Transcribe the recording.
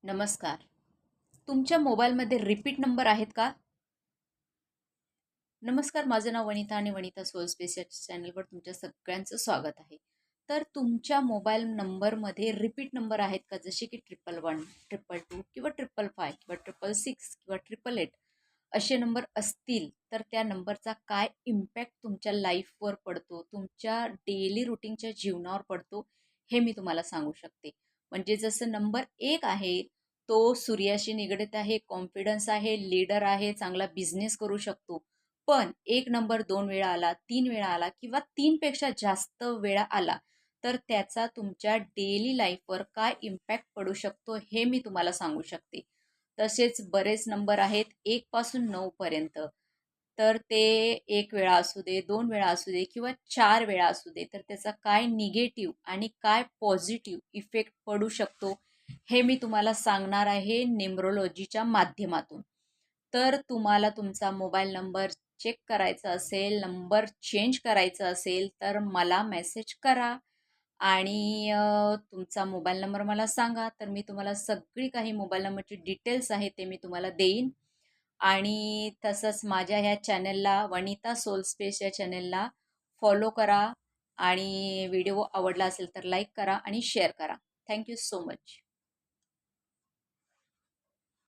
नमस्कार. तुमच्या मोबाईलमध्ये रिपीट नंबर आहेत का? नमस्कार, माझं नाव वनिता आणि वनिता सोल स्पेस या चॅनलवर तुमच्या सगळ्यांचं स्वागत आहे. तर तुमच्या मोबाईल नंबरमध्ये रिपीट नंबर आहेत का? जसे की 111, 222 किंवा 555 किंवा 666 किंवा 888 असे नंबर असतील, तर त्या नंबरचा काय इम्पॅक्ट तुमच्या लाईफवर पडतो, तुमच्या डेली रुटीनच्या जीवनावर पडतो, हे मी तुम्हाला सांगू शकते. म्हणजे जसं नंबर 1 आहे, तो सूर्याशी निगडीत आहे, कॉन्फिडन्स आहे, लीडर आहे, चांगला बिझनेस करू शकतो. पण एक नंबर 2 वेळा आला, 3 वेळा आला किंवा 3 पेक्षा जास्त वेळा आला, तर त्याचा तुमच्या डेली लाईफवर काय इम्पॅक्ट पडू शकतो हे मी तुम्हाला सांगू शकते. तसेच बरेच नंबर आहेत 1 पासून 9 पर्यंत. तर ते 1 वेळा असू दे, 2 वेळा असू दे किंवा 4 वेळा असू दे, तर त्याचा काय निगेटिव्ह आणि काय पॉझिटिव्ह इफेक्ट पडू शकतो, हे मी तुम्हाला सांगणार आहे न्यूमरोलॉजीच्या माध्यमातून. तर तुम्हाला तुमचा मोबाईल नंबर चेक करायचा असेल, नंबर चेंज करायचा असेल, तर मला मेसेज करा आणि तुमचा मोबाईल नंबर मला सांगा. तर मी तुम्हाला सगळी काही मोबाईल नंबरची डिटेल्स आहे ते मी तुम्हाला देईन. आणि तसंच माझ्या ह्या चॅनलला वनिता सोल स्पेस या चॅनलला फॉलो करा आणि व्हिडिओ आवडला असेल तर लाईक करा आणि शेअर करा. Thank you so much.